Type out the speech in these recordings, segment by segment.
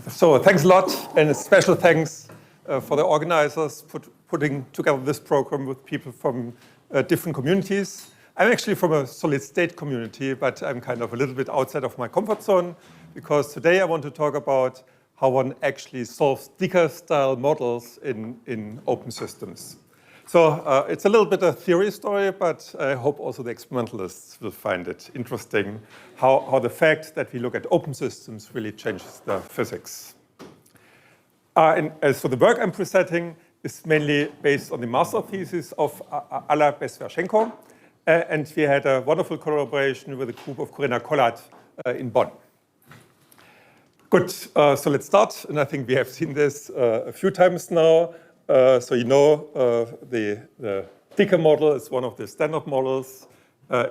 So thanks a lot, and a special thanks for the organizers putting together this program with people from different communities. I'm actually from a solid state community, but I'm kind of a little bit outside of my comfort zone, because today I want to talk about how one actually solves Dicke-style models in open systems. So it's a little bit a theory story, but I hope also the experimentalists will find it interesting how the fact that we look at open systems really changes the physics. And as for the work I'm presenting, is mainly based on the master thesis of Alla Besverchenko, and we had a wonderful collaboration with a group of Corinna Kollert in Bonn. Good, so let's start, and I think we have seen this a few times now. So you know the Dicke model is one of the standard models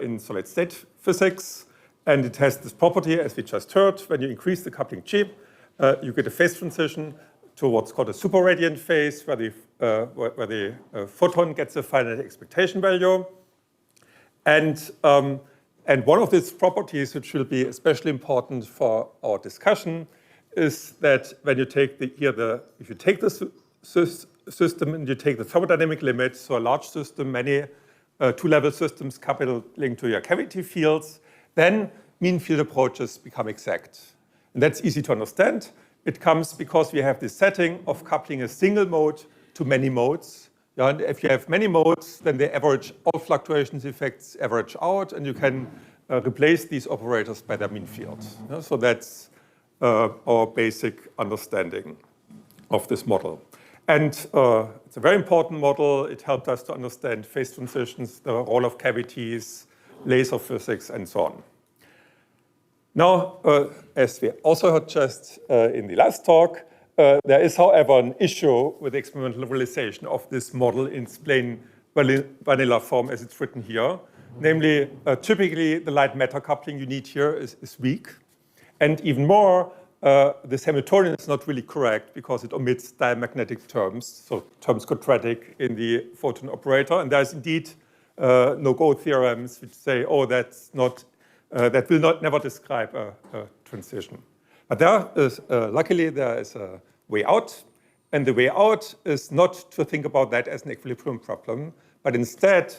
in solid state physics, and it has this property, as we just heard, when you increase the coupling G, you get a phase transition to what's called a superradiant phase, where the photon gets a finite expectation value. And one of these properties, which will be especially important for our discussion, is that when you take if you take this system and you take the thermodynamic limit, so a large system, many two-level systems coupling to your cavity fields, then mean field approaches become exact. And that's easy to understand. It comes because we have this setting of coupling a single mode to many modes. Yeah, and if you have many modes, then they average, all fluctuations effects average out, and you can replace these operators by their mean field. Yeah, so that's our basic understanding of this model. And it's a very important model. It helped us to understand phase transitions, the role of cavities, laser physics, and so on. Now, as we also heard just in the last talk, there is, however, an issue with the experimental realization of this model in its plain vanilla form as it's written here. Namely, typically the light matter coupling you need here is weak. And even more, this Hamiltonian is not really correct because it omits diamagnetic terms, so terms quadratic in the photon operator. And there's indeed no-go theorems which say, oh, that's not, that will never describe a transition. But there is, luckily, there is a way out. And the way out is not to think about that as an equilibrium problem, but instead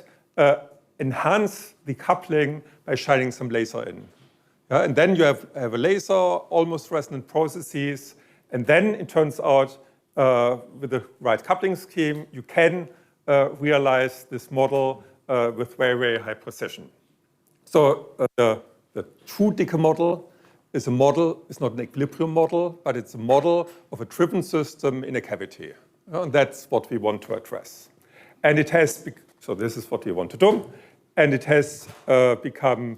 enhance the coupling by shining some laser in. Yeah, and then you have a laser, almost resonant processes, and then it turns out with the right coupling scheme, you can realize this model with very, very high precision. So the true Dicke model is not an equilibrium model, but it's a model of a driven system in a cavity. And that's what we want to address. And it has, so this is what we want to do, and it has become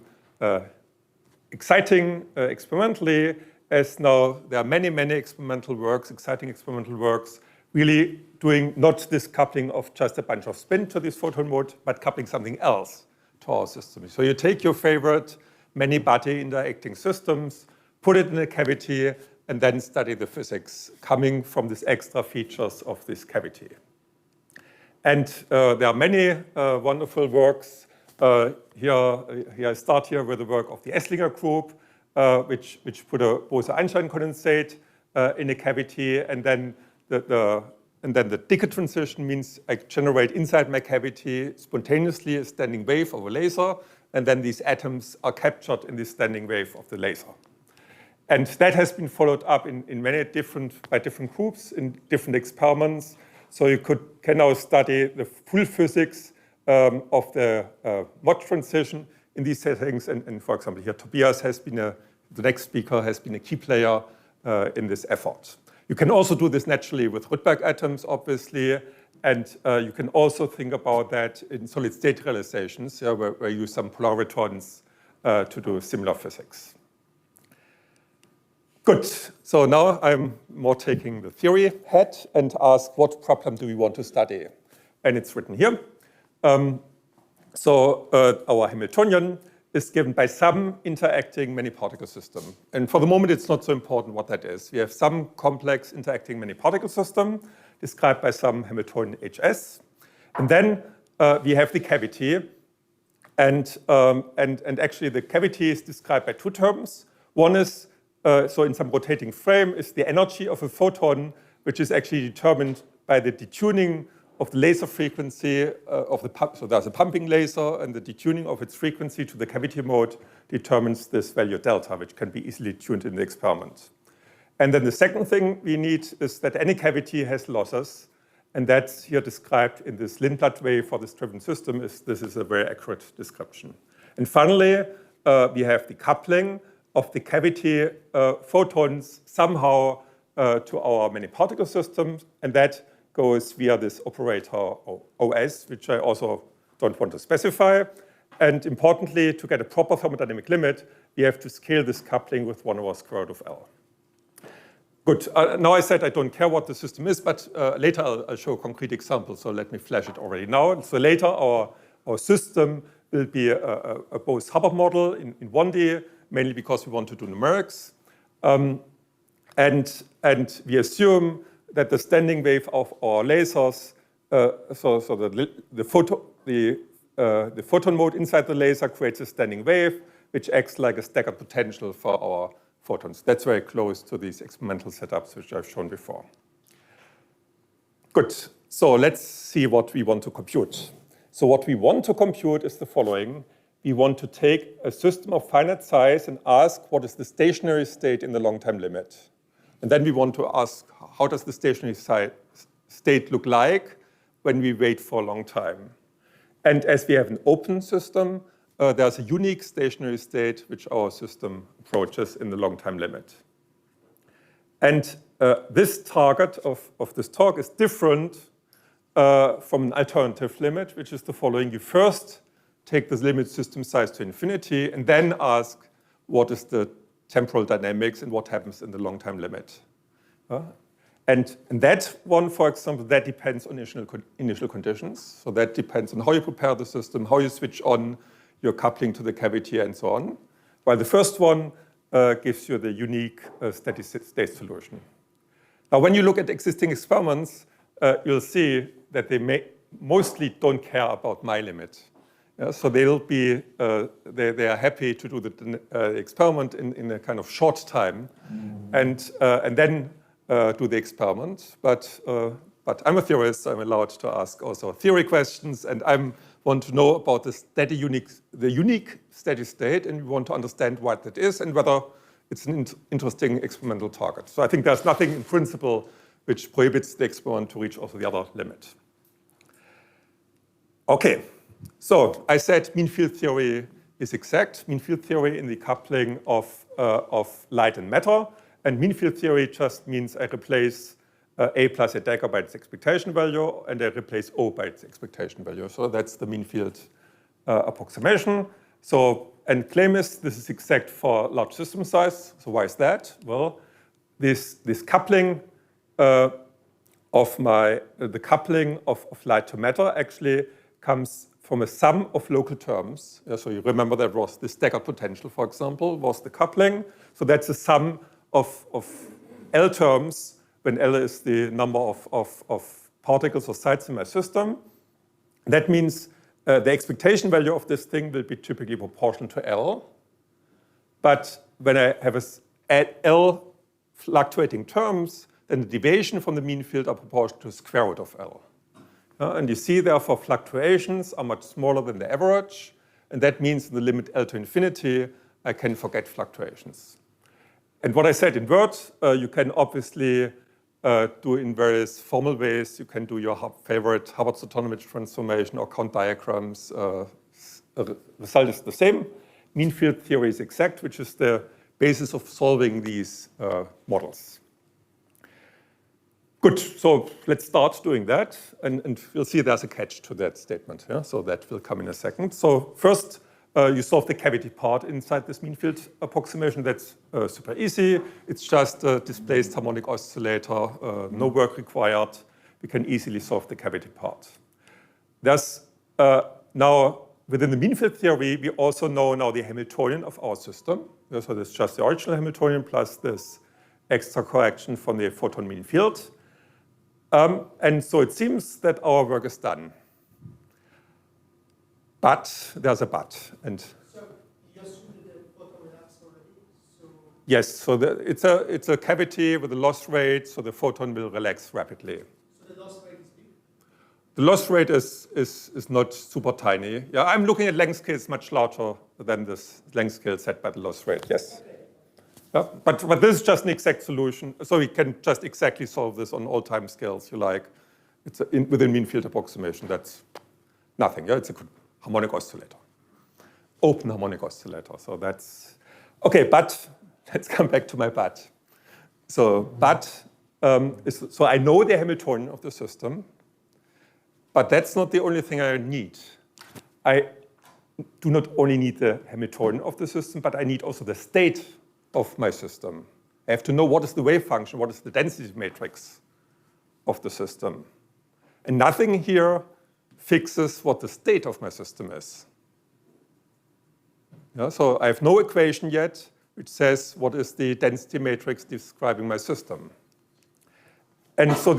exciting experimentally, as now there are many, many experimental works, exciting experimental works, really doing not this coupling of just a bunch of spin to this photon mode, but coupling something else to our system. So you take your favorite many-body interacting systems, put it in a cavity, and then study the physics coming from these extra features of this cavity. And there are many wonderful works. Here I start here with the work of the Esslinger group, which put a Bose-Einstein condensate in a cavity, and then the Dicke transition means I generate inside my cavity spontaneously a standing wave of a laser, and then these atoms are captured in this standing wave of the laser. And that has been followed up in many by different groups in different experiments. So you can now study the full physics of the mod transition in these settings. And for example, here Tobias has been the next speaker has been a key player in this effort. You can also do this naturally with Rydberg atoms, obviously. And you can also think about that in solid state realizations, yeah, where you use some polaritons to do similar physics. Good. So now I'm more taking the theory hat and ask, what problem do we want to study? And it's written here. Our Hamiltonian is given by some interacting many-particle system. And for the moment, it's not so important what that is. We have some complex interacting many-particle system described by some Hamiltonian HS. And then we have the cavity. And actually, the cavity is described by two terms. One is so in some rotating frame, is the energy of a photon, which is actually determined by the detuning of the laser frequency of the pump. So there's a pumping laser, and the detuning of its frequency to the cavity mode determines this value delta, which can be easily tuned in the experiment. And then the second thing we need is that any cavity has losses, and that's here described in this Lindblad wave for this driven system. This is a very accurate description. And finally, we have the coupling of the cavity photons somehow to our many particle systems, and that goes via this operator OS, which I also don't want to specify. And importantly, to get a proper thermodynamic limit, we have to scale this coupling with 1/√L. Good. Now I said I don't care what the system is, but later I'll show concrete examples, so let me flash it already now. So later our system will be a Bose-Hubbard model in 1D, mainly because we want to do numerics. And we assume that the standing wave of our lasers, so the photon mode inside the laser creates a standing wave, which acts like a staggered potential for our photons. That's very close to these experimental setups, which I've shown before. Good. So let's see what we want to compute. So what we want to compute is the following. We want to take a system of finite size and ask what is the stationary state in the long time limit. And then we want to ask, how does the stationary state look like when we wait for a long time? And as we have an open system, there's a unique stationary state which our system approaches in the long time limit. And this target of this talk is different from an alternative limit, which is the following. You first take this limit system size to infinity and then ask what is the temporal dynamics and what happens in the long time limit. And that one, for example, that depends on initial conditions. So that depends on how you prepare the system, how you switch on your coupling to the cavity, and so on. While the first one gives you the unique steady state solution. Now, when you look at existing experiments, you'll see that they mostly don't care about my limit. So they'll be, they are happy to do the experiment in a kind of short time, and then do the experiment. But I'm a theorist, so I'm allowed to ask also theory questions, and I want to know about the unique steady state, and we want to understand what that is and whether it's an interesting experimental target. So I think there's nothing in principle which prohibits the experiment to reach also the other limit. Okay. So I said mean field theory is exact. Mean field theory in the coupling of light and matter. And mean field theory just means I replace A plus a dagger by its expectation value, and I replace O by its expectation value. So that's the mean field approximation. So, and claim is this is exact for large system size. So why is that? Well, this coupling the coupling of light to matter actually comes from a sum of local terms. So you remember that was the staggered potential, for example, was the coupling. So that's a sum of L terms when L is the number of particles or sites in my system. That means the expectation value of this thing will be typically proportional to L. But when I have L fluctuating terms, then the deviation from the mean field are proportional to the square root of L. And you see, therefore, fluctuations are much smaller than the average. And that means in the limit L to infinity, I can forget fluctuations. And what I said in words, you can obviously do in various formal ways. You can do your favorite Hubbard's autonomous transformation or count diagrams. The result is the same. Mean field theory is exact, which is the basis of solving these models. Good, so let's start doing that, and we'll see there's a catch to that statement. Yeah? So that will come in a second. So first, you solve the cavity part inside this mean field approximation. That's super easy. It's just a displaced harmonic oscillator, no work required. We can easily solve the cavity part. There's now, within the mean field theory, we also know now the Hamiltonian of our system. So that's just the original Hamiltonian plus this extra correction from the photon mean field. And so it seems that our work is done. But there's a but. And so you assume that the photon elapsed already? So Yes, so it's a cavity with a loss rate, so the photon will relax rapidly. So the loss rate is big? The loss rate is not super tiny. Yeah, I'm looking at length scales much larger than this length scale set by the loss rate, yes. Okay. Yeah, but this is just an exact solution, so we can just exactly solve this on all time scales you like. It's within mean field approximation, that's nothing. Yeah, it's a harmonic oscillator, open harmonic oscillator. So that's, okay, but let's come back to my but. So so I know the Hamiltonian of the system, but that's not the only thing I need. I do not only need the Hamiltonian of the system, but I need also the state of my system. I have to know what is the wave function, what is the density matrix of the system. And nothing here fixes what the state of my system is. Yeah, so I have no equation yet which says what is the density matrix describing my system. And so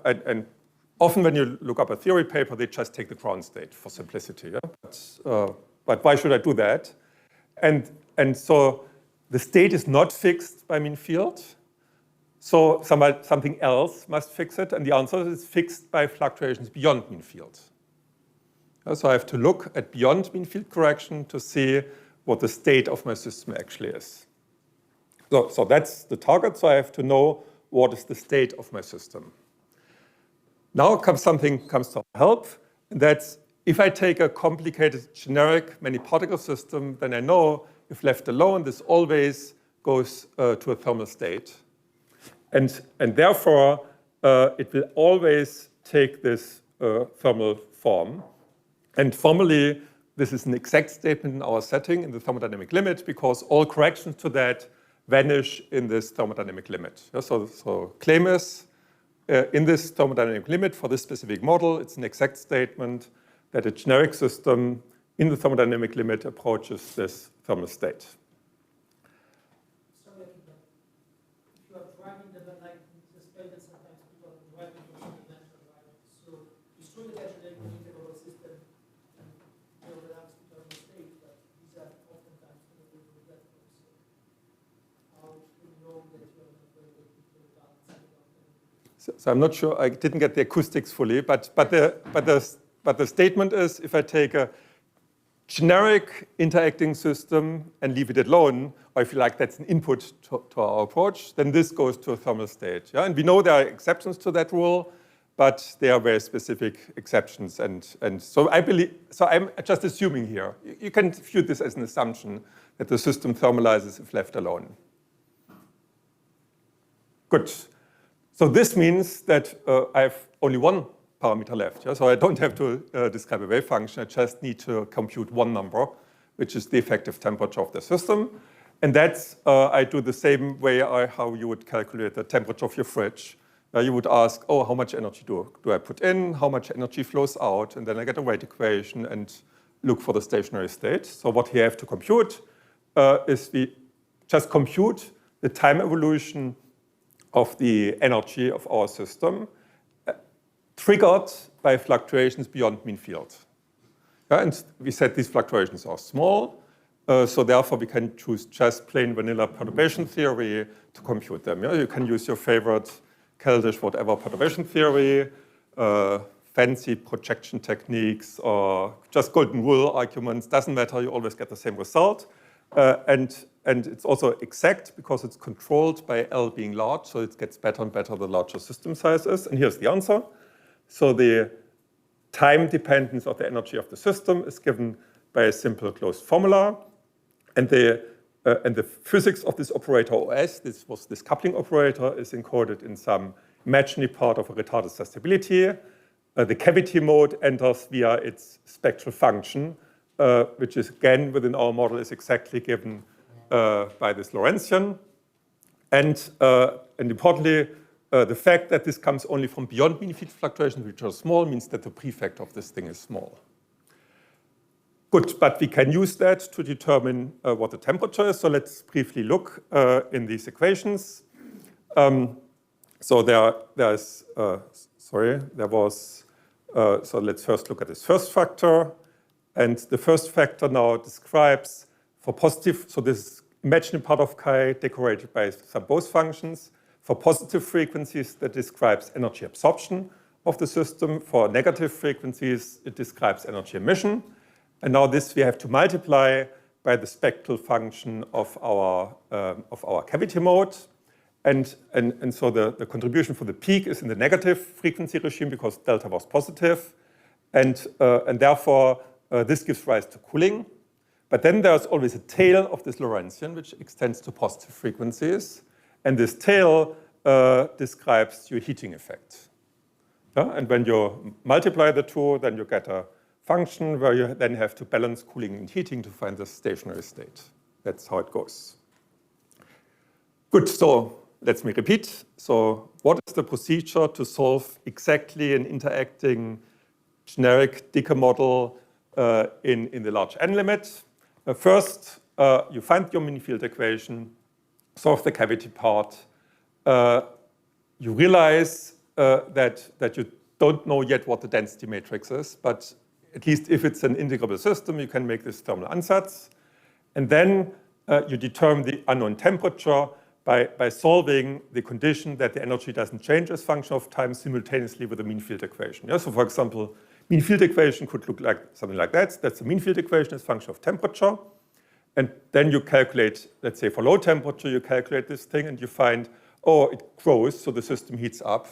and often when you look up a theory paper, they just take the ground state for simplicity. Yeah? But why should I do that? And so the state is not fixed by mean field. So something else must fix it. And the answer is fixed by fluctuations beyond mean field. So I have to look at beyond mean field correction to see what the state of my system actually is. So that's the target. So I have to know what is the state of my system. Now something comes to help. And that's if I take a complicated generic many-particle system, then I know if left alone, this always goes to a thermal state. And therefore, it will always take this thermal form. And formally, this is an exact statement in our setting in the thermodynamic limit because all corrections to that vanish in this thermodynamic limit. Yeah, so claim is in this thermodynamic limit for this specific model, it's an exact statement that a generic system in the thermodynamic limit approaches this thermal state. Sorry, if you are driving like the space that sometimes people are driving from something natural, right? So you strongly that you need to go to a system and relax to thermal state, but these are oftentimes regrettable. So how do you know that you are not going to put the balance? So I'm not sure, I didn't get the acoustics fully, but the statement is if I take a generic interacting system and leave it alone, or if you like, that's an input to our approach, then this goes to a thermal state. Yeah? And we know there are exceptions to that rule, but they are very specific exceptions. And so I'm just assuming here. You can view this as an assumption that the system thermalizes if left alone. Good. So this means that I have only one parameter left. Yeah? So I don't have to describe a wave function. I just need to compute one number, which is the effective temperature of the system. And that's, I do the same way how you would calculate the temperature of your fridge. You would ask, oh, how much energy do I put in? How much energy flows out? And then I get a rate equation and look for the stationary state. So what we have to compute is we just compute the time evolution of the energy of our system triggered by fluctuations beyond mean field. Yeah, and we said these fluctuations are small, so therefore we can choose just plain vanilla perturbation theory to compute them. Yeah? You can use your favorite Keldysh whatever perturbation theory, fancy projection techniques, or just golden rule arguments. Doesn't matter, you always get the same result. And it's also exact because it's controlled by L being large, so it gets better and better the larger system size is. And here's the answer. So the time dependence of the energy of the system is given by a simple closed formula. And the physics of this operator OS, this coupling operator, is encoded in some imaginary part of a retarded susceptibility. The cavity mode enters via its spectral function, which is, again, within our model, is exactly given by this Lorentzian. And importantly, the fact that this comes only from beyond mean field fluctuations, which are small, means that the prefect of this thing is small. Good, but we can use that to determine what the temperature is. So let's briefly look in these equations. So let's first look at this first factor. And the first factor now describes For positive, so this imaginary part of chi decorated by some Bose functions. For positive frequencies, that describes energy absorption of the system. For negative frequencies, it describes energy emission. And now this we have to multiply by the spectral function of our cavity mode. And so the contribution for the peak is in the negative frequency regime because delta was positive. And therefore, this gives rise to cooling. But then there's always a tail of this Lorentzian, which extends to positive frequencies. And this tail describes your heating effect. Yeah? And when you multiply the two, then you get a function where you then have to balance cooling and heating to find the stationary state. That's how it goes. Good, so let me repeat. So what is the procedure to solve exactly an interacting generic Dicke model in the large N limit? First, you find your mini field equation, solve the cavity part. You realize that you don't know yet what the density matrix is, but at least if it's an integrable system, you can make this thermal ansatz. And then you determine the unknown temperature by solving the condition that the energy doesn't change as function of time simultaneously with the mean field equation. Yeah? So for example, mean field equation could look like something like that. That's the mean field equation as function of temperature. And then you calculate, let's say for low temperature, you calculate this thing and you find, oh, it grows, so the system heats up.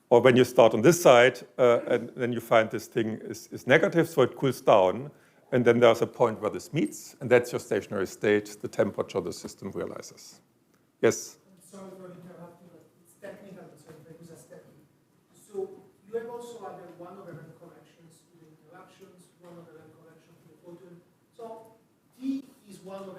Or when you start on this side, and then you find this thing is negative, so it cools down. And then there's a point where this meets, and that's your stationary state, the temperature the system realizes. Yes? I'm sorry for interrupting, but it's technical, so if I use a step. So you have also other one-over-n corrections to the interactions, one-over-n correction to the photon. So T is 1/n,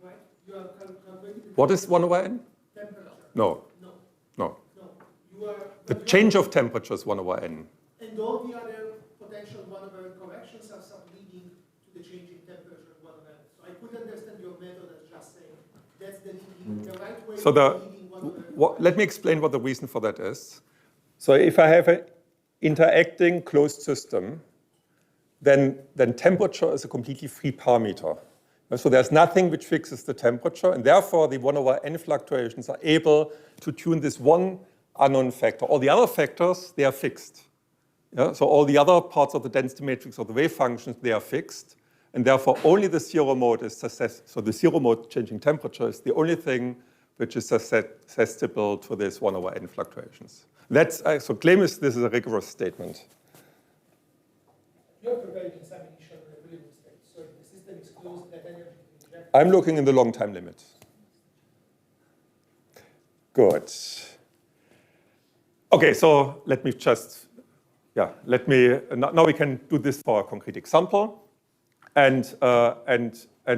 right? You are calculating. What is 1/n? Temperature. No. No. No. No. You are. The change of temperature is 1/n. And all the other potential 1/n corrections are subleading to the change in temperature 1/n. So I could understand your method as just saying that's the leading, the right way So of leading 1/n. let me explain what the reason for that is. So if I have an interacting closed system, then temperature is a completely free parameter. So there's nothing which fixes the temperature, and therefore the 1/n fluctuations are able to tune this one unknown factor. All the other factors, they are fixed. Yeah? So all the other parts of the density matrix or the wave functions, they are fixed, and therefore only the zero mode is susceptible. So the zero mode changing temperature is the only thing which is susceptible to this 1/n fluctuations. So claim is this is a rigorous statement. You're providing some initial equilibrium state. So if the system is closed, that energy is injected. I'm looking in the long time limit. Good. Okay, so let me just, now we can do this for a concrete example. And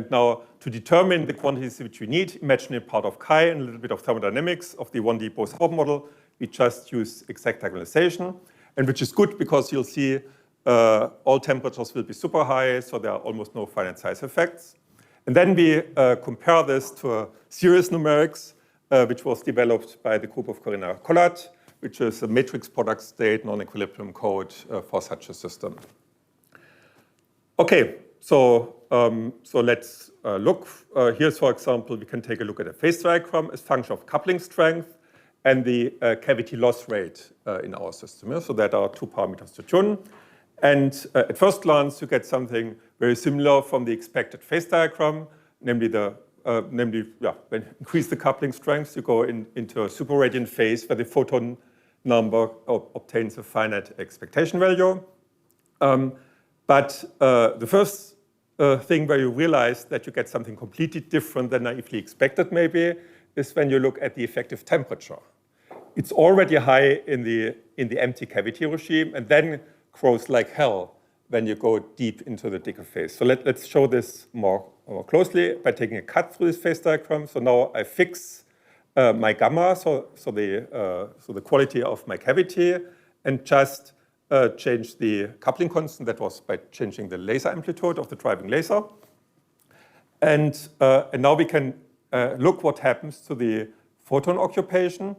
now to determine the quantities which we need, imagine a part of chi and a little bit of thermodynamics of the 1D Bose-Haber model, we just use exact diagonalization, and which is good because you'll see all temperatures will be super high, so there are almost no finite size effects. And then we compare this to a series numerics, which was developed by the group of Corinna Collard, which is a matrix product state non-equilibrium code for such a system. Okay, so let's look. Here's, for example, we can take a look at a phase diagram as function of coupling strength and the cavity loss rate in our system. Yeah? So that are two parameters to tune. And at first glance, you get something very similar from the expected phase diagram, namely when you increase the coupling strength, you go into a superradiant phase where the photon number obtains a finite expectation value. But the first thing where you realize that you get something completely different than naively expected maybe is when you look at the effective temperature. It's already high in the empty cavity regime and then grows like hell when you go deep into the Dicke phase. So let's show this more closely by taking a cut through this phase diagram. So now I fix my gamma, so the quality of my cavity, and just change the coupling constant. That was by changing the laser amplitude of the driving laser. And now we can look what happens to the photon occupation.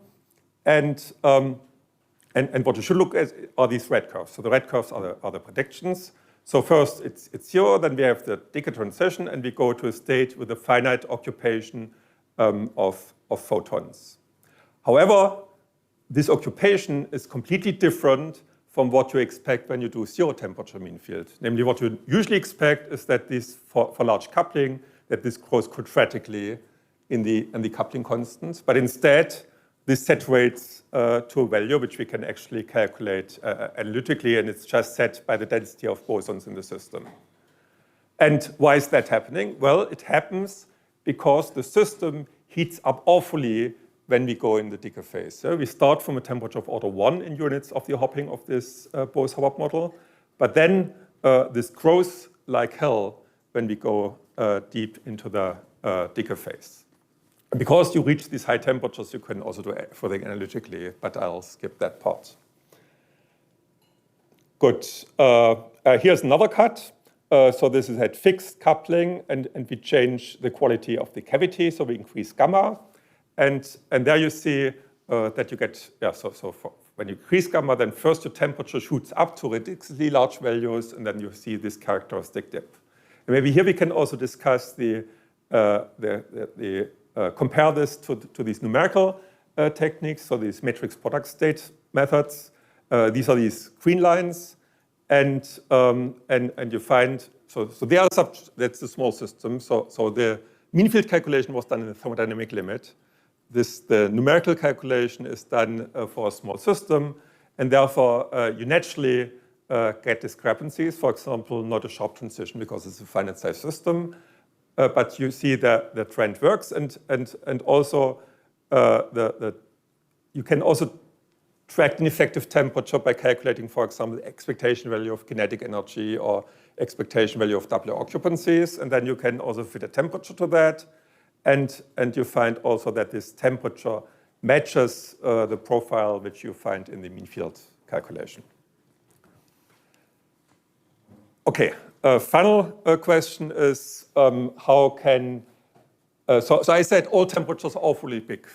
And what you should look at are these red curves. So the red curves are the predictions. So first it's 0, then we have the Dicke transition, and we go to a state with a finite occupation of photons. However, this occupation is completely different from what you expect when you do zero temperature mean field. Namely, what you usually expect is that this, for large coupling, that this grows quadratically in the coupling constants. But instead, this saturates to a value which we can actually calculate analytically, and it's just set by the density of bosons in the system. And why is that happening? Well, it happens because the system heats up awfully when we go in the Dicke phase. So we start from a temperature of order 1 in units of the hopping of this Bose-Hubbard model, but then this grows like hell when we go deep into the Dicke phase. And because you reach these high temperatures, you can also do everything analytically, but I'll skip that part. Good. Here's another cut. So this is at fixed coupling, and we change the quality of the cavity, so we increase gamma. And there you see that you get, when you increase gamma, then first your temperature shoots up to ridiculously large values, and then you see this characteristic dip. And maybe here we can also discuss compare this to these numerical techniques, so these matrix product state methods. These are these green lines, and you find, so they are that's the small system. So the mean field calculation was done in the thermodynamic limit. The numerical calculation is done for a small system, and therefore you naturally get discrepancies. For example, not a sharp transition because it's a finite size system, but you see that the trend works, and also you can also track an effective temperature by calculating, for example, the expectation value of kinetic energy or expectation value of W occupancies, and then you can also fit a temperature to that. And you find also that this temperature matches the profile which you find in the mean field calculation. Okay, final question is how can, so I said all temperatures are awfully big.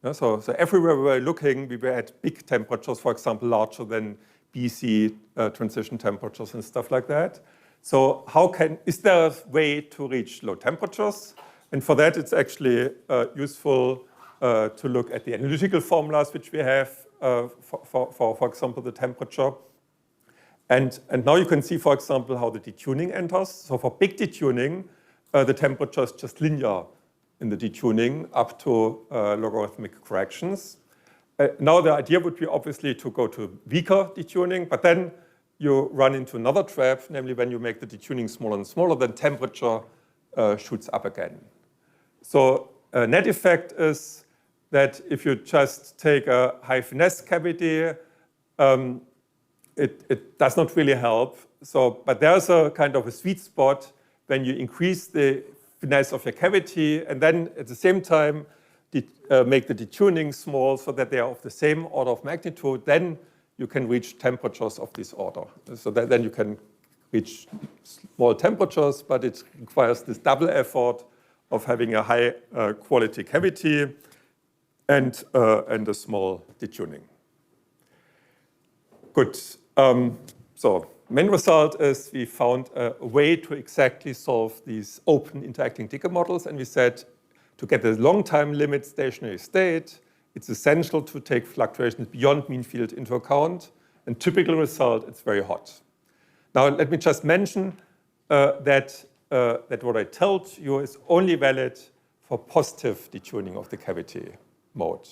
Yeah, so everywhere we were looking, we were at big temperatures, for example, larger than BC transition temperatures and stuff like that. So is there a way to reach low temperatures? And for that, it's actually useful to look at the analytical formulas which we have for example, the temperature. And now you can see, for example, how the detuning enters. So for big detuning, the temperature is just linear in the detuning up to logarithmic corrections. Now the idea would be obviously to go to weaker detuning, but then you run into another trap, namely when you make the detuning smaller and smaller, then temperature shoots up again. So net effect is that if you just take a high finesse cavity, it does not really help. So, but there's a kind of a sweet spot when you increase the finesse of your cavity and then at the same time make the detuning small so that they are of the same order of magnitude, then you can reach temperatures of this order. So then you can reach small temperatures, but it requires this double effort of having a high quality cavity and a small detuning. Good. So main result is we found a way to exactly solve these open interacting Dicke models, and we said to get a long time limit stationary state, it's essential to take fluctuations beyond mean field into account, and typical result, it's very hot. Now let me just mention that what I told you is only valid for positive detuning of the cavity mode.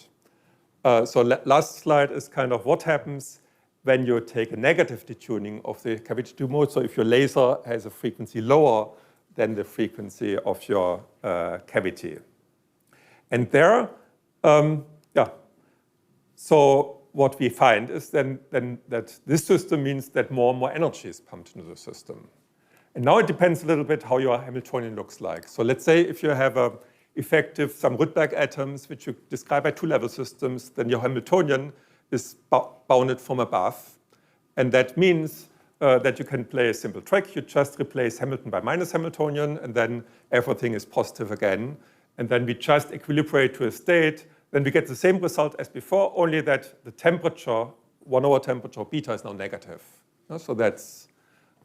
So last slide is kind of what happens when you take a negative detuning of the cavity mode. So if your laser has a frequency lower than the frequency of your cavity. And there, so what we find is then that this system means that more and more energy is pumped into the system. And now it depends a little bit how your Hamiltonian looks like. So let's say if you have some Rydberg atoms, which you describe by two-level systems, then your Hamiltonian is bounded from above. And that means that you can play a simple trick. You just replace Hamilton by minus Hamiltonian, and then everything is positive again. And then we just equilibrate to a state. Then we get the same result as before, only that the temperature, 1 over temperature beta, is now negative. So that's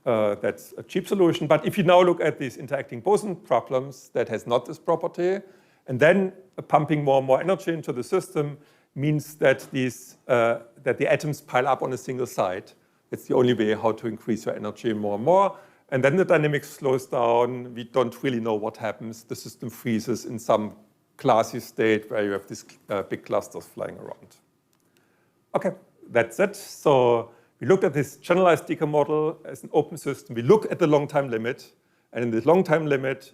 That's a cheap solution. But if you now look at these interacting boson problems, that has not this property. And then pumping more and more energy into the system means that that the atoms pile up on a single site. It's the only way how to increase your energy more and more. And then the dynamics slows down. We don't really know what happens. The system freezes in some classy state where you have these big clusters flying around. OK, that's it. So we looked at this generalized Dicke model as an open system. We look at the long time limit. And in this long time limit,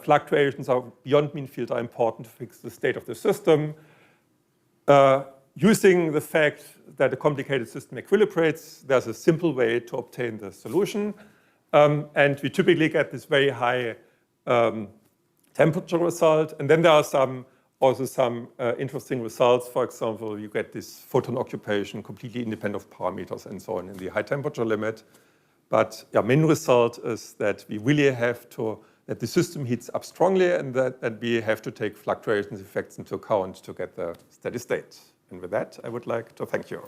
fluctuations beyond mean field are important to fix the state of the system. Using the fact that a complicated system equilibrates, there's a simple way to obtain the solution. And we typically get this very high temperature result. And then there are also some interesting results. For example, you get this photon occupation completely independent of parameters and so on in the high temperature limit. But the main result is that we really have that the system heats up strongly and that we have to take fluctuations effects into account to get the steady state. And with that, I would like to thank you.